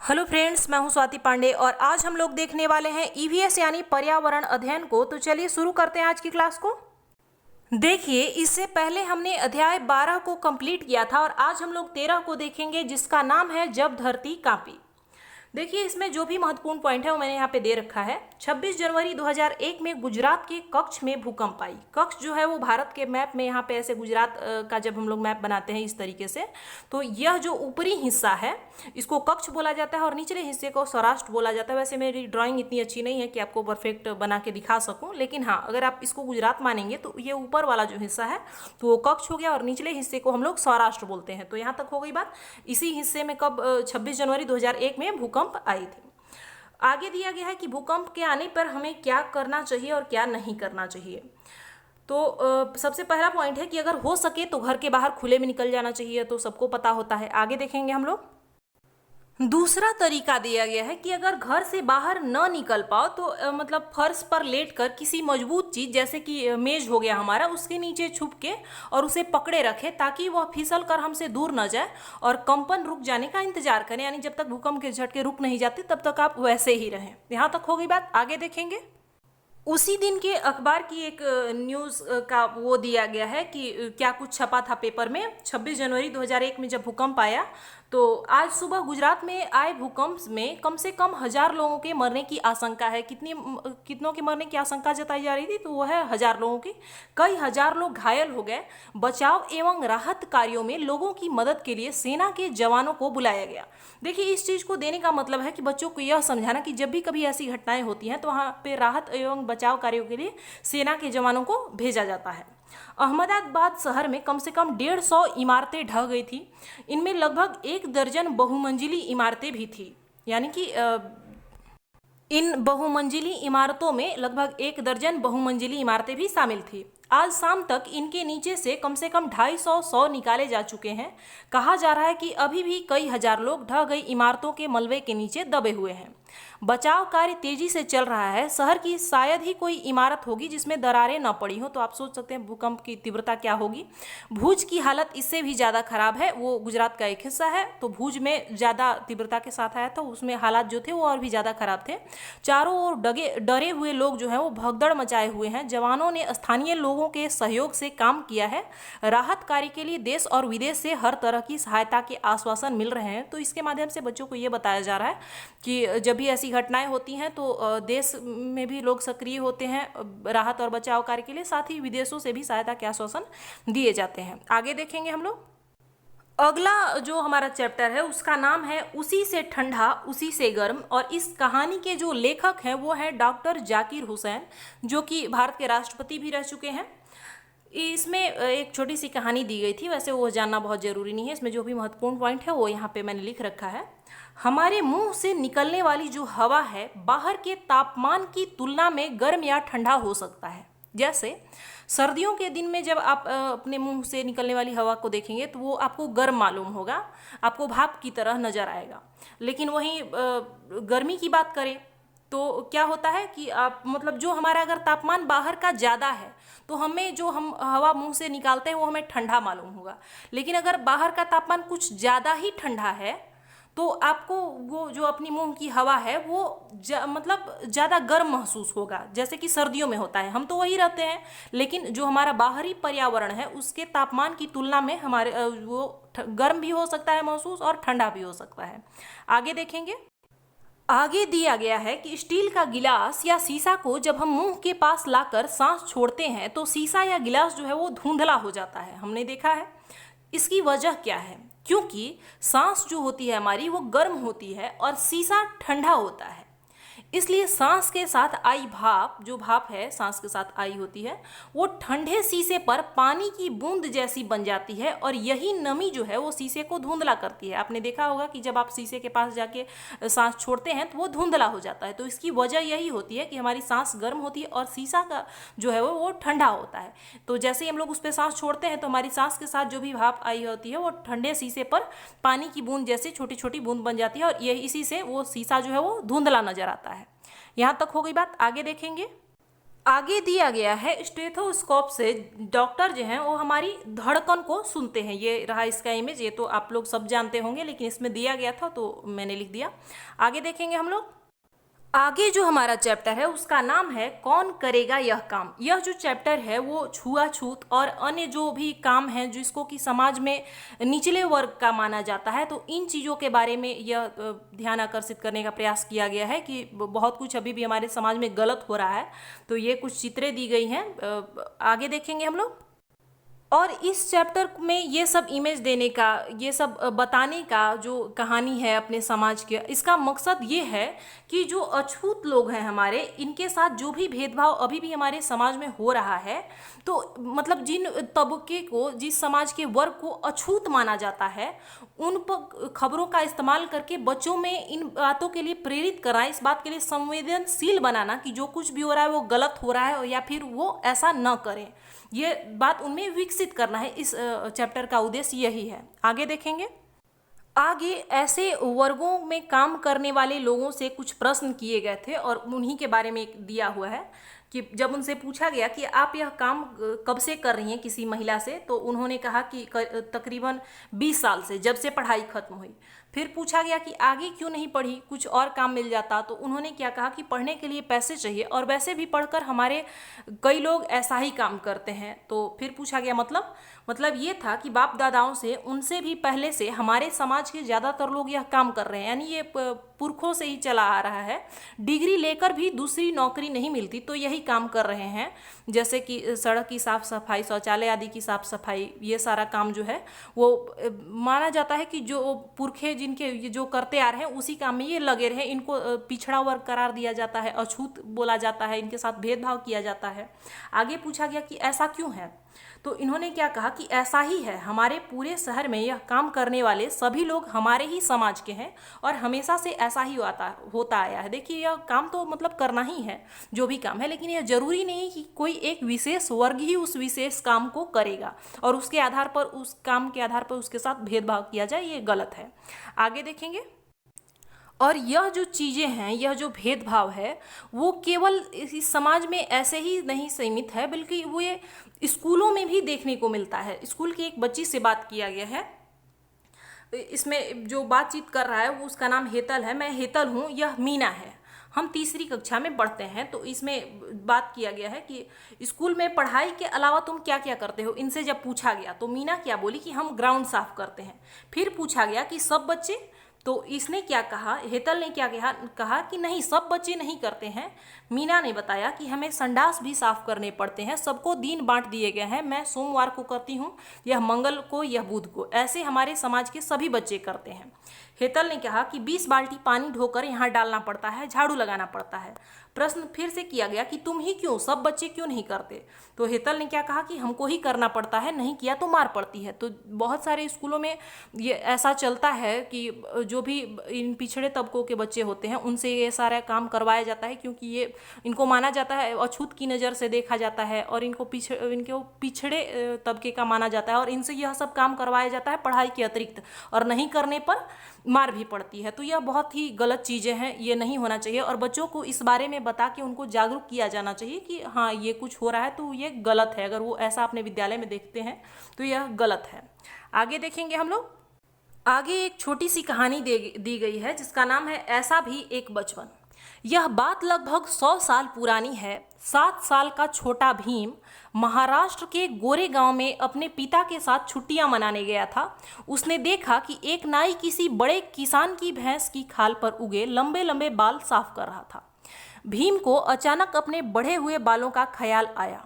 Hello friends, मैं हूं स्वाति पांडे और आज हम लोग देखने वाले हैं ईवीएस यानी पर्यावरण अध्ययन को। तो चलिए शुरू करते हैं आज की क्लास को। देखिए, इससे पहले हमने अध्याय 12 को कंप्लीट किया था और आज हम लोग 13 को देखेंगे, जिसका नाम है जब धरती कांपी। देखिए, इसमें जो भी महत्वपूर्ण पॉइंट है वो मैंने यहाँ पे दे रखा है। 26 जनवरी 2001 में गुजरात के कच्छ में भूकंप आई। कच्छ जो है वो भारत के मैप में यहाँ पे ऐसे गुजरात का जब हम लोग मैप बनाते हैं इस तरीके से, तो यह जो ऊपरी हिस्सा है इसको कच्छ बोला जाता है और निचले हिस्से को सौराष्ट्र बोला जाता है। वैसे मेरी ड्राइंग इतनी अच्छी नहीं है कि आपको परफेक्ट बना के दिखा सकूँ, लेकिन हाँ, अगर आप इसको गुजरात मानेंगे तो ये ऊपर वाला जो हिस्सा है तो वो कच्छ हो गया और निचले हिस्से को हम लोग सौराष्ट्र बोलते हैं। तो यहाँ तक हो गई बात। इसी हिस्से में कब 26 जनवरी 2001 में भूकंप आई थी। आगे दिया गया है कि भूकंप के आने पर हमें क्या करना चाहिए और क्या नहीं करना चाहिए। तो सबसे पहला पॉइंट है कि अगर हो सके तो घर के बाहर खुले में निकल जाना चाहिए, तो सबको पता होता है। आगे देखेंगे हम लोग। दूसरा तरीका दिया गया है कि अगर घर से बाहर न निकल पाओ तो मतलब फर्श पर लेटकर किसी मजबूत चीज जैसे कि मेज हो गया हमारा, उसके नीचे छुप के और उसे पकड़े रखें ताकि वह फिसल कर हमसे दूर न जाए और कंपन रुक जाने का इंतजार करें। यानी जब तक भूकंप के झटके रुक नहीं जाते तब तक आप वैसे ही रहें। यहाँ तक हो गई बात। आगे देखेंगे। उसी दिन के अखबार की एक न्यूज़ का वो दिया गया है कि क्या कुछ छपा था पेपर में। 26 जनवरी 2001 में जब भूकंप आया तो आज सुबह गुजरात में आए भूकंप में कम से कम 1000 लोगों के मरने की आशंका है। कितनों के मरने की आशंका जताई जा रही थी, तो वो है 1000 लोगों की। कई हजार लोग घायल हो गए। बचाव एवं राहत कार्यों में लोगों की मदद के लिए सेना के जवानों को बुलाया गया। देखिए, इस चीज़ को देने का मतलब है कि बच्चों को यह समझाना कि जब भी कभी ऐसी घटनाएं होती हैं तो वहाँ पे राहत एवं बचाव कार्यों के लिए सेना के जवानों को भेजा जाता है। अहमदाबाद शहर में कम से कम 150 इमारतें ढह गई थी। इनमें लगभग 1 दर्जन बहुमंजिली इमारतें भी थी। यानी कि इन बहुमंजिली इमारतों में लगभग 1 दर्जन बहुमंजिली इमारतें भी शामिल थी। आज शाम तक इनके नीचे से कम 250 शव निकाले जा चुके हैं। कहा जा रहा है कि अभी भी कई हजार लोग ढह गई इमारतों के मलबे के नीचे दबे हुए हैं। बचाव कार्य तेजी से चल रहा है। शहर की शायद ही कोई इमारत होगी जिसमें दरारें न पड़ी हो। तो आप सोच सकते हैं भूकंप की तीव्रता क्या होगी। भुज की हालत इससे भी ज़्यादा खराब है। वो गुजरात का एक हिस्सा है, तो भुज में ज़्यादा तीव्रता के साथ आया था, उसमें हालात जो थे वो और भी ज़्यादा खराब थे। चारों ओर डरे हुए लोग जो हैं वो भगदड़ मचाए हुए हैं। जवानों ने स्थानीय लोगों के सहयोग से काम किया है। राहत कार्य के लिए देश और विदेश से हर तरह की सहायता के आश्वासन मिल रहे हैं। तो इसके माध्यम से बच्चों को ये बताया जा रहा है कि जब भी ऐसी घटनाएं होती हैं तो देश में भी लोग सक्रिय होते हैं राहत और बचाव कार्य के लिए, साथ ही विदेशों से भी सहायता के आश्वासन दिए जाते हैं। आगे देखेंगे हम लोग। अगला जो हमारा चैप्टर है उसका नाम है उसी से ठंडा उसी से गर्म, और इस कहानी के जो लेखक हैं वो हैं डॉक्टर जाकिर हुसैन, जो कि भारत के राष्ट्रपति भी रह चुके हैं। इसमें एक छोटी सी कहानी दी गई थी, वैसे वो जानना बहुत ज़रूरी नहीं है। इसमें जो भी महत्वपूर्ण पॉइंट है वो यहाँ पे मैंने लिख रखा है। हमारे मुंह से निकलने वाली जो हवा है बाहर के तापमान की तुलना में गर्म या ठंडा हो सकता है। जैसे सर्दियों के दिन में जब आप अपने मुंह से निकलने वाली हवा को देखेंगे तो वो आपको गर्म मालूम होगा, आपको भाप की तरह नजर आएगा। लेकिन वहीं गर्मी की बात करें तो क्या होता है कि आप मतलब जो हमारा अगर तापमान बाहर का ज़्यादा है तो हमें जो हम हवा मुंह से निकालते हैं वो हमें ठंडा मालूम होगा। लेकिन अगर बाहर का तापमान कुछ ज़्यादा ही ठंडा है तो आपको वो जो अपनी मुंह की हवा है वो मतलब ज़्यादा गर्म महसूस होगा, जैसे कि सर्दियों में होता है। हम तो वही रहते हैं, लेकिन जो हमारा बाहरी पर्यावरण है उसके तापमान की तुलना में हमारे वो गर्म भी हो सकता है महसूस और ठंडा भी हो सकता है। आगे देखेंगे। आगे दिया गया है कि स्टील का गिलास या शीशा को जब हम मुंह के पास लाकर सांस छोड़ते हैं तो शीशा या गिलास जो है वो धुंधला हो जाता है। हमने देखा है। इसकी वजह क्या है? क्योंकि सांस जो होती है हमारी वो गर्म होती है और शीशा ठंडा होता है। इसलिए सांस के साथ आई भाप, जो भाप है सांस के साथ आई होती है, वो ठंडे शीशे पर पानी की बूंद जैसी बन जाती है और यही नमी जो है वो शीशे को धुंधला करती है। आपने देखा होगा कि जब आप शीशे के पास जाके सांस छोड़ते हैं तो वो धुंधला हो जाता है। तो इसकी वजह यही होती है कि हमारी सांस गर्म होती है और शीशा का जो है वो ठंडा होता है। तो जैसे ही हम लोग उस पर सांस छोड़ते हैं तो हमारी सांस के साथ जो भी भाप आई होती है वो ठंडे शीशे पर पानी की बूंद जैसी छोटी छोटी बूंद बन जाती है और ये इसी से वो शीशा जो है वो धुंधला नजर आता है। यहाँ तक हो गई बात। आगे देखेंगे। आगे दिया गया है स्टेथोस्कोप से डॉक्टर जो हैं वो हमारी धड़कन को सुनते हैं। ये रहा इसका इमेज, ये तो आप लोग सब जानते होंगे लेकिन इसमें दिया गया था तो मैंने लिख दिया। आगे देखेंगे हम लोग। आगे जो हमारा चैप्टर है उसका नाम है कौन करेगा यह काम। यह जो चैप्टर है वो छुआछूत और अन्य जो भी काम हैं जिसको कि समाज में निचले वर्ग का माना जाता है, तो इन चीज़ों के बारे में यह ध्यान आकर्षित करने का प्रयास किया गया है कि बहुत कुछ अभी भी हमारे समाज में गलत हो रहा है। तो ये कुछ चित्रें दी गई हैं, आगे देखेंगे हम लोग। और इस चैप्टर में ये सब इमेज देने का, ये सब बताने का जो कहानी है अपने समाज के, इसका मकसद ये है कि जो अछूत लोग हैं हमारे, इनके साथ जो भी भेदभाव अभी भी हमारे समाज में हो रहा है, तो मतलब जिन तबके को, जिस समाज के वर्ग को अछूत माना जाता है, उन पर खबरों का इस्तेमाल करके बच्चों में इन बातों के लिए प्रेरित कराएं, इस बात के लिए संवेदनशील बनाना कि जो कुछ भी हो रहा है वो गलत हो रहा है या फिर वो ऐसा न करें। ये बात उनमें विकसित करना है, इस चैप्टर का उद्देश्य यही है। आगे देखेंगे। आगे ऐसे वर्गों में काम करने वाले लोगों से कुछ प्रश्न किए गए थे और उन्हीं के बारे में एक दिया हुआ है कि जब उनसे पूछा गया कि आप यह काम कब से कर रही हैं किसी महिला से, तो उन्होंने कहा कि तकरीबन 20 साल से, जब से पढ़ाई खत्म हुई। फिर पूछा गया कि आगे क्यों नहीं पढ़ी, कुछ और काम मिल जाता, तो उन्होंने क्या कहा कि पढ़ने के लिए पैसे चाहिए और वैसे भी पढ़कर हमारे कई लोग ऐसा ही काम करते हैं। तो फिर पूछा गया मतलब ये था कि बाप दादाओं से, उनसे भी पहले से हमारे समाज के ज़्यादातर लोग यह काम कर रहे हैं, यानी ये पुरखों से ही चला आ रहा है। डिग्री लेकर भी दूसरी नौकरी नहीं मिलती तो यही काम कर रहे हैं, जैसे कि सड़क की साफ़ सफाई, शौचालय आदि की साफ़ सफाई, ये सारा काम जो है वो माना जाता है कि जो पुरखे जिनके जो करते आ रहे हैं उसी काम में ये लगे रहे। इनको पिछड़ा वर्ग करार दिया जाता है, अछूत बोला जाता है, इनके साथ भेदभाव किया जाता है। आगे पूछा गया कि ऐसा क्यों है, तो इन्होंने क्या कहा कि ऐसा ही है, हमारे पूरे शहर में यह काम करने वाले सभी लोग हमारे ही समाज के हैं और हमेशा से ऐसा ही होता आया है। देखिए यह काम तो मतलब करना ही है जो भी काम है, लेकिन यह जरूरी नहीं कि कोई एक विशेष वर्ग ही उस विशेष काम को करेगा और उसके आधार पर, उस काम के आधार पर उसके साथ भेदभाव किया जाए, ये गलत है। आगे देखेंगे। और यह जो चीज़ें हैं, यह जो भेदभाव है, वो केवल इस समाज में ऐसे ही नहीं सीमित है, बल्कि वो ये स्कूलों में भी देखने को मिलता है। स्कूल की एक बच्ची से बात किया गया है, इसमें जो बातचीत कर रहा है वो, उसका नाम हेतल है। मैं हेतल हूँ, यह मीना है, हम तीसरी कक्षा में पढ़ते हैं। तो इसमें बात किया गया है कि स्कूल में पढ़ाई के अलावा तुम क्या क्या करते हो, इनसे जब पूछा गया तो मीना क्या बोली कि हम ग्राउंड साफ करते हैं। फिर पूछा गया कि सब बच्चे, तो इसने क्या कहा, हेतल ने क्या कहा कि नहीं, सब बच्चे नहीं करते हैं। मीना ने बताया कि हमें संडास भी साफ करने पड़ते हैं, सबको दिन बांट दिए गए हैं, मैं सोमवार को करती हूँ, यह मंगल को, यह बुध को, ऐसे हमारे समाज के सभी बच्चे करते हैं। हेतल ने कहा कि 20 बाल्टी पानी ढोकर यहाँ डालना पड़ता है, झाड़ू लगाना पड़ता है। प्रश्न फिर से किया गया कि तुम ही क्यों, सब बच्चे क्यों नहीं करते, तो हेतल ने क्या कहा कि हमको ही करना पड़ता है, नहीं किया तो मार पड़ती है। तो बहुत सारे स्कूलों में ये ऐसा चलता है कि जो भी इन पिछड़े तबकों के बच्चे होते हैं उनसे ये सारा काम करवाया जाता है, क्योंकि ये इनको माना जाता है, अछूत की नज़र से देखा जाता है और इनको पिछड़े तबके का माना जाता है और इनसे यह सब काम करवाया जाता है पढ़ाई के अतिरिक्त, और नहीं करने पर मार भी पड़ती है। तो यह बहुत ही गलत चीज़ें हैं, ये नहीं होना चाहिए और बच्चों को इस बारे में बता के उनको जागरूक किया जाना चाहिए कि हाँ ये कुछ हो रहा है तो ये गलत है। अगर वो ऐसा अपने विद्यालय में देखते हैं तो यह गलत है। आगे देखेंगे हम लोग। आगे एक छोटी सी कहानी दी गई है जिसका नाम है ऐसा भी एक बचपन। यह बात लगभग 100 साल पुरानी है। 7 साल का छोटा भीम महाराष्ट्र के गोरे गांव में अपने पिता के साथ छुट्टियां मनाने गया था। उसने देखा कि एक नाई किसी बड़े किसान की भैंस की खाल पर उगे लंबे लंबे बाल साफ कर रहा था। भीम को अचानक अपने बढ़े हुए बालों का ख्याल आया।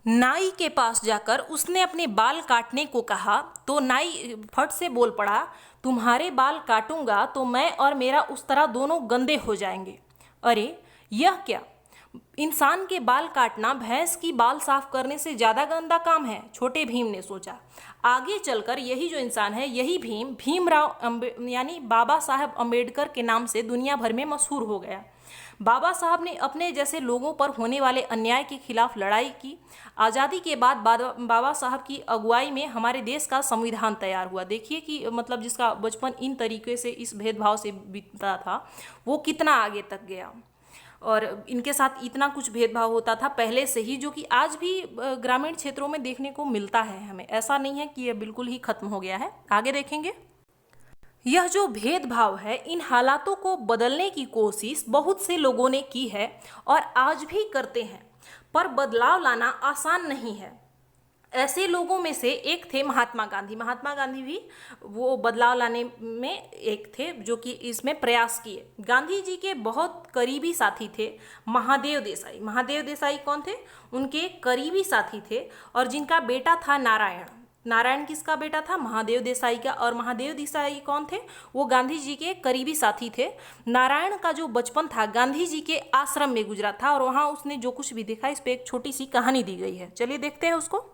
नाई के पास जाकर उसने अपने बाल काटने को कहा तो नाई फट से बोल पड़ा, तुम्हारे बाल काटूंगा तो मैं और मेरा उस तरह दोनों गंदे हो जाएंगे। अरे यह क्या, इंसान के बाल काटना भैंस की बाल साफ करने से ज़्यादा गंदा काम है, छोटे भीम ने सोचा। आगे चलकर यही जो इंसान है, यही भीमराव यानी बाबा साहब अम्बेडकर के नाम से दुनिया भर में मशहूर हो गया। बाबा साहब ने अपने जैसे लोगों पर होने वाले अन्याय के खिलाफ लड़ाई की। आज़ादी के बाद बाबा साहब की अगुवाई में हमारे देश का संविधान तैयार हुआ। देखिए कि मतलब जिसका बचपन इन तरीके से, इस भेदभाव से बीता था, वो कितना आगे तक गया। और इनके साथ इतना कुछ भेदभाव होता था पहले से ही, जो कि आज भी ग्रामीण क्षेत्रों में देखने को मिलता है हमें। ऐसा नहीं है कि यह बिल्कुल ही खत्म हो गया है। आगे देखेंगे। यह जो भेदभाव है, इन हालातों को बदलने की कोशिश बहुत से लोगों ने की है और आज भी करते हैं, पर बदलाव लाना आसान नहीं है। ऐसे लोगों में से एक थे महात्मा गांधी। महात्मा गांधी भी वो बदलाव लाने में एक थे जो कि इसमें प्रयास किए। गांधी जी के बहुत करीबी साथी थे महादेव देसाई। महादेव देसाई कौन थे? उनके करीबी साथी थे और जिनका बेटा था नारायण। नारायण किसका बेटा था? महादेव देसाई का। और महादेव देसाई कौन थे? वो गांधी जी के करीबी साथी थे। नारायण का जो बचपन था गांधी जी के आश्रम में गुजरा था और वहाँ उसने जो कुछ भी देखा, इस पे एक छोटी सी कहानी दी गई है। चलिए देखते हैं उसको।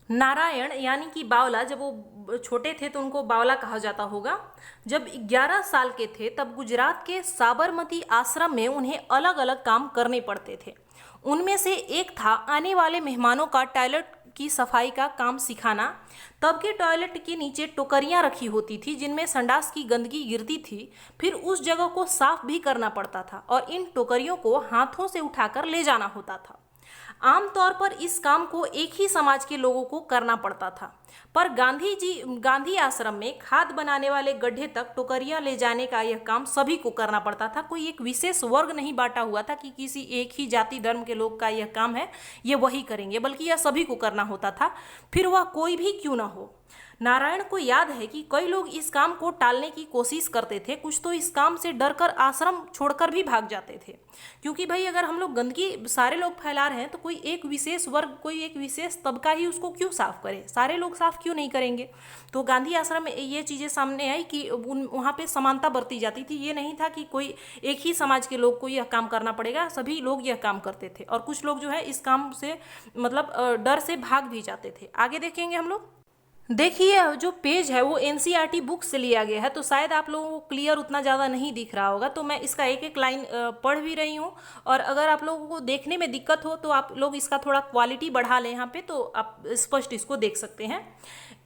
नारायण यानी कि बावला, जब वो छोटे थे तो उनको बावला कहा जाता होगा। जब 11 साल के थे तब गुजरात के साबरमती आश्रम में उन्हें अलग अलग काम करने पड़ते थे। उनमें से एक था आने वाले मेहमानों का टॉयलेट की सफाई का काम सिखाना। तब के टॉयलेट के नीचे टोकरियां रखी होती थी जिनमें संडास की गंदगी गिरती थी, फिर उस जगह को साफ भी करना पड़ता था और इन टोकरियों को हाथों से उठाकर ले जाना होता था। आमतौर पर इस काम को एक ही समाज के लोगों को करना पड़ता था, पर गांधी आश्रम में खाद बनाने वाले गड्ढे तक टोकरियां ले जाने का यह काम सभी को करना पड़ता था। कोई एक विशेष वर्ग नहीं बांटा हुआ था कि किसी एक ही जाति धर्म के लोग का यह काम है, ये वही करेंगे, बल्कि यह सभी को करना होता था, फिर वह कोई भी क्यों ना हो। नारायण को याद है कि कई लोग इस काम को टालने की कोशिश करते थे। कुछ तो इस काम से डरकर आश्रम छोड़कर भी भाग जाते थे, क्योंकि भाई अगर हम लोग गंदगी सारे लोग फैला रहे हैं तो कोई एक विशेष वर्ग, कोई एक विशेष तबका ही उसको क्यों साफ करे, सारे लोग साफ क्यों नहीं करेंगे। तो गांधी आश्रम में ये चीज़ें सामने आई कि वहाँ पे समानता बरती जाती थी। ये नहीं था कि कोई एक ही समाज के लोग को यह काम करना पड़ेगा, सभी लोग यह काम करते थे। और कुछ लोग जो है इस काम से मतलब डर से भाग भी जाते थे। आगे देखेंगे हम लोग। देखिए जो पेज है वो एनसीईआरटी बुक से लिया गया है, तो शायद आप लोगों को क्लियर उतना ज़्यादा नहीं दिख रहा होगा, तो मैं इसका एक एक लाइन पढ़ भी रही हूँ। और अगर आप लोगों को देखने में दिक्कत हो तो आप लोग इसका थोड़ा क्वालिटी बढ़ा लें यहाँ पे, तो आप स्पष्ट इसको देख सकते हैं।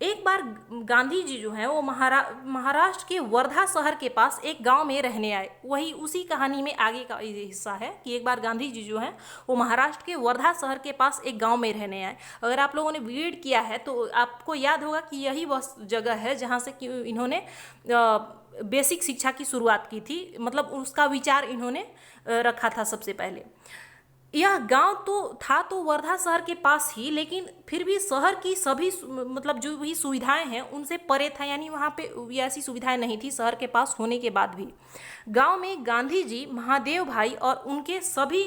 एक बार गांधी जी जो हैं वो महाराष्ट्र के वर्धा शहर के पास एक गांव में रहने आए। वही उसी कहानी में आगे का ये हिस्सा है कि एक बार गांधी जी जो हैं वो महाराष्ट्र के वर्धा शहर के पास एक गांव में रहने आए। अगर आप लोगों ने रीड किया है तो आपको याद होगा कि यही वह जगह है जहाँ से कि इन्होंने बेसिक शिक्षा की शुरुआत की थी, मतलब उसका विचार इन्होंने रखा था सबसे पहले। यह गांव तो वर्धा शहर के पास ही, लेकिन फिर भी शहर की सभी मतलब जो भी सुविधाएं हैं उनसे परे था, यानी वहाँ पे ऐसी सुविधाएं नहीं थी शहर के पास होने के बाद भी। गांव में गांधी जी, महादेव भाई और उनके सभी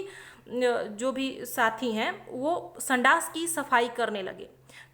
जो भी साथी हैं वो संडास की सफाई करने लगे।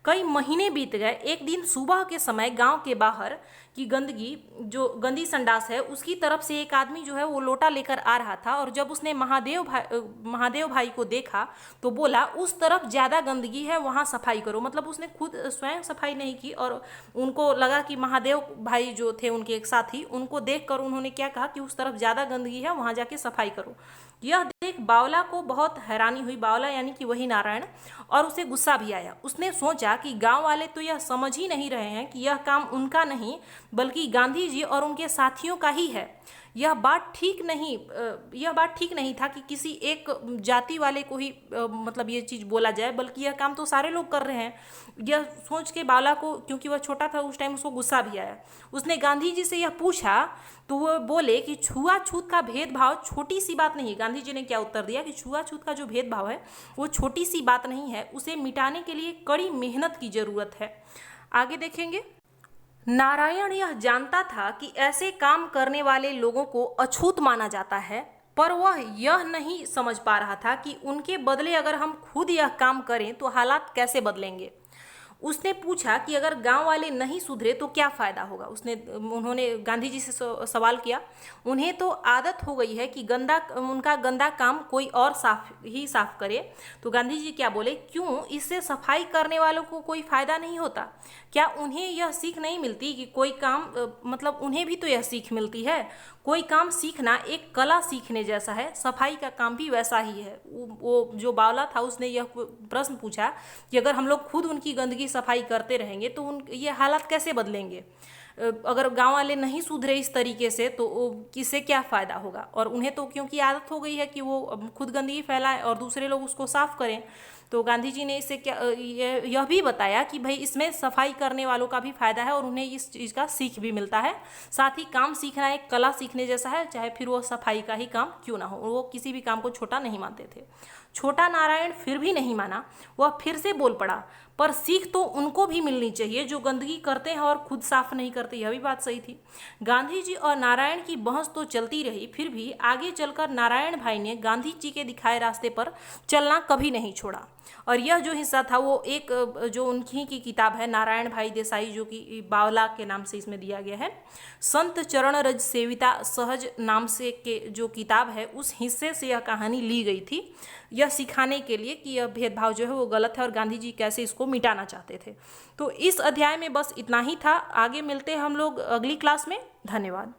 कई महीने बीत गए। एक दिन सुबह के समय गांव के बाहर की गंदगी, जो गंदी संडास है, उसकी तरफ से एक आदमी जो है वो लोटा लेकर आ रहा था और जब उसने महादेव भाई को देखा तो बोला उस तरफ ज़्यादा गंदगी है, वहाँ सफाई करो। मतलब उसने खुद स्वयं सफाई नहीं की और उनको लगा कि महादेव भाई जो थे उनके एक साथी, उनको देखकर उन्होंने क्या कहा कि उस तरफ ज़्यादा गंदगी है, वहाँ जाके सफाई करो। यह देख बावला को बहुत हैरानी हुई। बावला यानी कि वही नारायण, और उसे गुस्सा भी आया। उसने सोचा कि गांव वाले तो यह समझ ही नहीं रहे हैं कि यह काम उनका नहीं बल्कि गांधी जी और उनके साथियों का ही है। यह बात ठीक नहीं था कि किसी एक जाति वाले को ही मतलब ये चीज़ बोला जाए, बल्कि यह काम तो सारे लोग कर रहे हैं। यह सोच के बावला को, क्योंकि वह छोटा था उस टाइम, उसको गुस्सा भी आया। उसने गांधी जी से यह पूछा तो वह बोले कि छुआछूत का भेदभाव छोटी सी बात नहीं है। गांधी जी ने क्या उत्तर दिया कि छुआछूत का जो भेदभाव है वो छोटी सी बात नहीं है, उसे मिटाने के लिए कड़ी मेहनत की जरूरत है। आगे देखेंगे। नारायण यह जानता था कि ऐसे काम करने वाले लोगों को अछूत माना जाता है, पर वह यह नहीं समझ पा रहा था कि उनके बदले अगर हम खुद यह काम करें तो हालात कैसे बदलेंगे। उसने पूछा कि अगर गांव वाले नहीं सुधरे तो क्या फ़ायदा होगा। उन्होंने गांधी जी से सवाल किया। उन्हें तो आदत हो गई है कि उनका गंदा काम कोई और साफ करे। तो गांधी जी क्या बोले, क्यों इससे सफाई करने वालों को कोई फ़ायदा नहीं होता? क्या उन्हें यह सीख नहीं मिलती कि कोई काम मतलब उन्हें भी तो यह सीख मिलती है। कोई काम सीखना एक कला सीखने जैसा है, सफाई का काम भी वैसा ही है। वो जो बावला था उसने यह प्रश्न पूछा कि अगर हम लोग खुद उनकी गंदगी सफाई करते रहेंगे तो ये हालात कैसे बदलेंगे। अगर गांव वाले नहीं सुधरे इस तरीके से तो किसे क्या फ़ायदा होगा। और उन्हें तो क्योंकि आदत हो गई है कि वो खुद गंदगी फैलाएं और दूसरे लोग उसको साफ करें, तो गांधी जी ने इससे क्या यह भी बताया कि भाई इसमें सफाई करने वालों का भी फायदा है और उन्हें इस चीज़ का सीख भी मिलता है। साथ ही काम सीखना एक कला सीखने जैसा है, चाहे फिर वो सफाई का ही काम क्यों ना हो। वो किसी भी काम को छोटा नहीं मानते थे। छोटा नारायण फिर भी नहीं माना, वह फिर से बोल पड़ा, पर सीख तो उनको भी मिलनी चाहिए जो गंदगी करते हैं और खुद साफ नहीं करते। यह भी बात सही थी। गांधी जी और नारायण की बहस तो चलती रही, फिर भी आगे चलकर नारायण भाई ने गांधी जी के दिखाए रास्ते पर चलना कभी नहीं छोड़ा। और यह जो हिस्सा था वो एक जो उनकी की किताब है नारायण भाई देसाई, जो कि बावला के नाम से इसमें दिया गया है, संत चरण रज सेविता सहज नाम से के जो किताब है उस हिस्से से यह कहानी ली गई थी, यह सिखाने के लिए कि यह भेदभाव जो है वो गलत है और गांधी जी कैसे इसको मिटाना चाहते थे। तो इस अध्याय में बस इतना ही था। आगे मिलते हैं हम लोग अगली क्लास में। धन्यवाद।